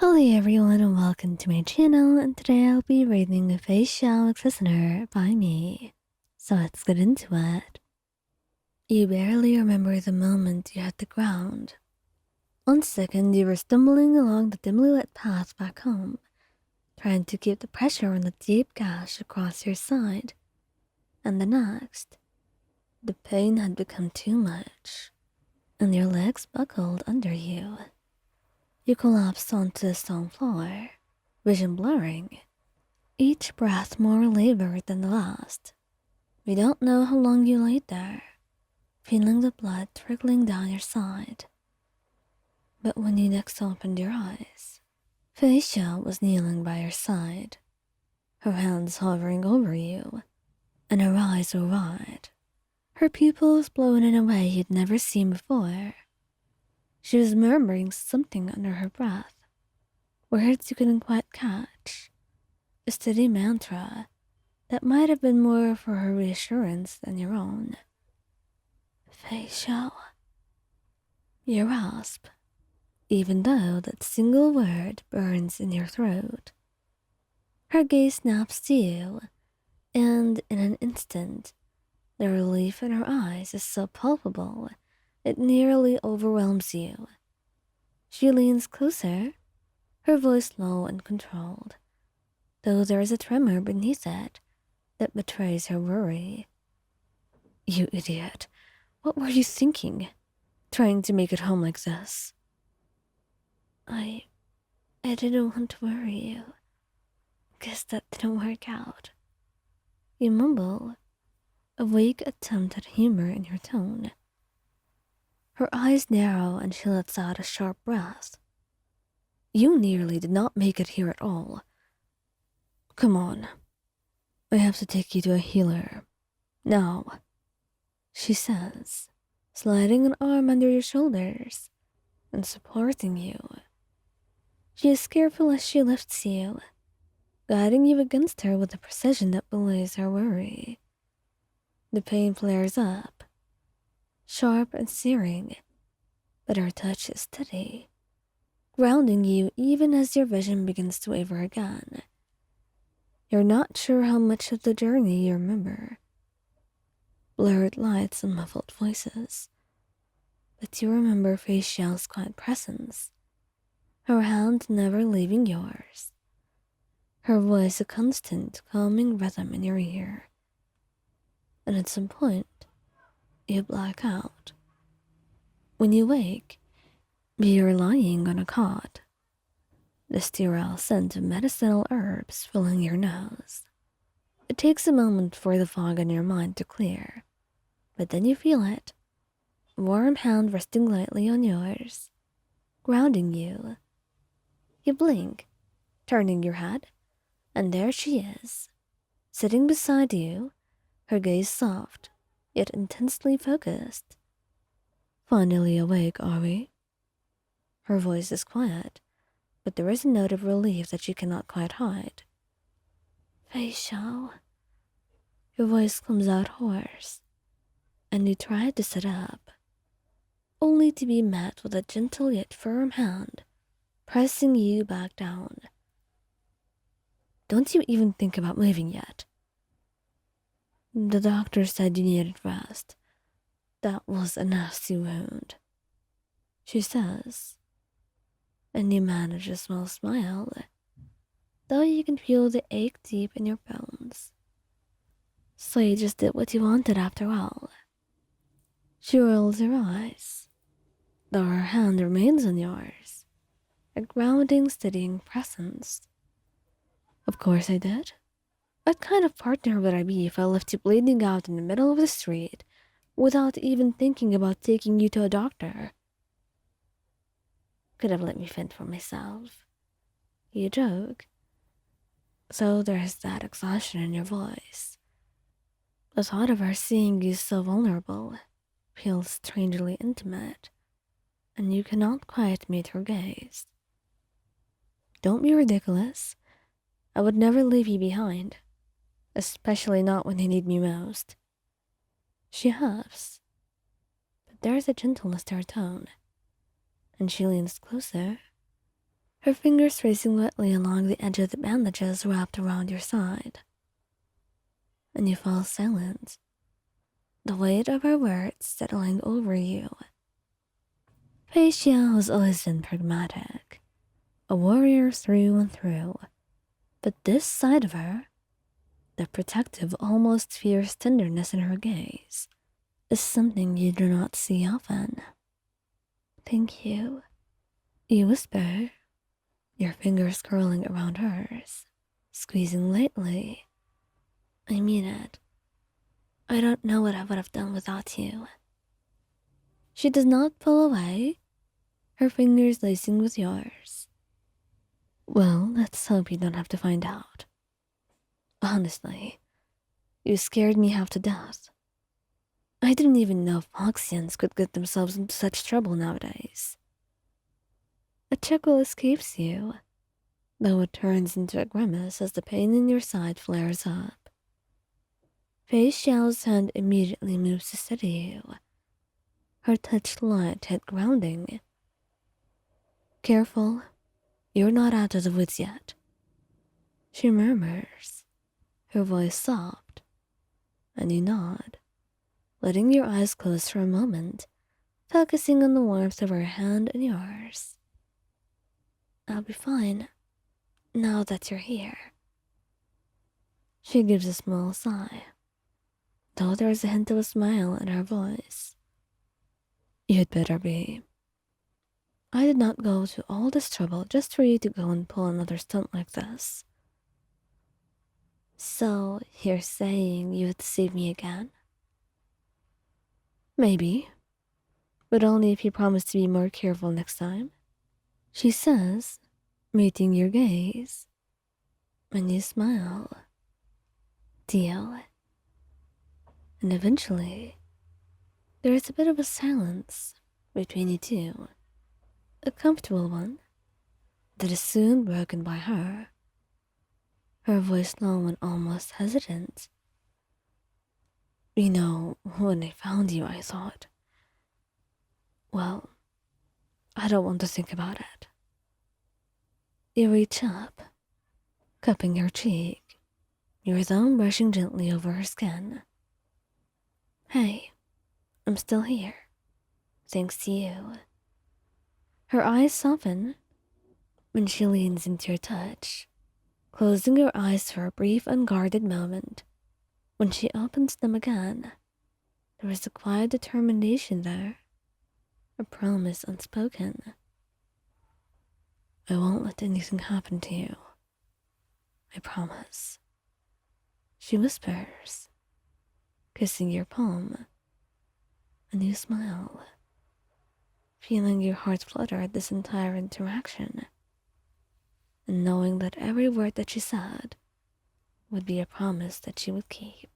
Hello everyone and welcome to my channel, and today I'll be reading a Feixiao Listener by me. So let's get into it. You barely remember the moment you hit the ground. 1 second you were stumbling along the dimly lit path back home, trying to keep the pressure on the deep gash across your side. And the next, the pain had become too much, and your legs buckled under you. You collapsed onto the stone floor, vision blurring, each breath more labored than the last. We don't know how long you lay there, feeling the blood trickling down your side. But when you next opened your eyes, Feixiao was kneeling by your side, her hands hovering over you, and her eyes were wide, her pupils blown in a way you'd never seen before. She was murmuring something under her breath, words you couldn't quite catch, a steady mantra that might have been more for her reassurance than your own. Feixiao. You rasp, even though that single word burns in your throat. Her gaze snaps to you, and in an instant, the relief in her eyes is so palpable it nearly overwhelms you. She leans closer, her voice low and controlled, though there is a tremor beneath it that betrays her worry. You idiot. What were you thinking? Trying to make it home like this? I didn't want to worry you. Guess that didn't work out. You mumble, a weak attempt at humor in your tone. Her eyes narrow and she lets out a sharp breath. You nearly did not make it here at all. Come on. I have to take you to a healer. Now, she says, sliding an arm under your shoulders and supporting you. She is careful as she lifts you, guiding you against her with a precision that belies her worry. The pain flares up, sharp and searing, but her touch is steady, grounding you even as your vision begins to waver again. You're not sure how much of the journey you remember. Blurred lights and muffled voices, but you remember Feixiao's quiet presence, her hand never leaving yours, her voice a constant, calming rhythm in your ear. And at some point, you black out. When you wake, you're lying on a cot, the sterile scent of medicinal herbs filling your nose. It takes a moment for the fog in your mind to clear, but then you feel it, a warm hand resting lightly on yours, grounding you. You blink, turning your head, and there she is, sitting beside you, her gaze soft, yet intensely focused. Finally awake, are we? Her voice is quiet, but there is a note of relief that she cannot quite hide. Feixiao. Your voice comes out hoarse, and you try to sit up, only to be met with a gentle yet firm hand pressing you back down. Don't you even think about moving yet. The doctor said you needed rest. That was a nasty wound, she says, and you manage a small smile, though you can feel the ache deep in your bones. So you just did what you wanted after all. She rolls her eyes, though her hand remains on yours, a grounding, steadying presence. Of course I did. What kind of partner would I be if I left you bleeding out in the middle of the street without even thinking about taking you to a doctor? Could have let me fend for myself. You joke. So there's that exhaustion in your voice. The thought of her seeing you so vulnerable feels strangely intimate, and you cannot quite meet her gaze. Don't be ridiculous. I would never leave you behind, especially not when you need me most. She huffs, but there is a gentleness to her tone, and she leans closer, her fingers tracing lightly along the edge of the bandages wrapped around your side. And you fall silent, the weight of her words settling over you. Feixiao has always been pragmatic, a warrior through and through, but this side of her, the protective, almost fierce tenderness in her gaze, is something you do not see often. Thank you, you whisper, your fingers curling around hers, squeezing lightly. I mean it. I don't know what I would have done without you. She does not pull away, her fingers lacing with yours. Well, let's hope you don't have to find out. Honestly, you scared me half to death. I didn't even know Foxians could get themselves into such trouble nowadays. A chuckle escapes you, though it turns into a grimace as the pain in your side flares up. Feixiao's hand immediately moves to steady you, her touch light yet grounding. Careful, you're not out of the woods yet, she murmurs, her voice soft, and you nod, letting your eyes close for a moment, focusing on the warmth of her hand in yours. I'll be fine, now that you're here. She gives a small sigh, though there's a hint of a smile in her voice. You'd better be. I did not go to all this trouble just for you to go and pull another stunt like this. So, you're saying you would save me again? Maybe, but only if you promise to be more careful next time, she says, meeting your gaze. And you smile. Deal. And eventually, there is a bit of a silence between you two, a comfortable one that is soon broken by her, her voice low and almost hesitant. You know, when I found you, I thought, well, I don't want to think about it. You reach up, cupping her cheek, your thumb brushing gently over her skin. Hey, I'm still here, thanks to you. Her eyes soften when she leans into your touch, closing her eyes for a brief, unguarded moment. When she opens them again, there is a quiet determination there, a promise unspoken. I won't let anything happen to you. I promise. She whispers, kissing your palm, and you smile, feeling your heart flutter at this entire interaction, and knowing that every word that she said would be a promise that she would keep.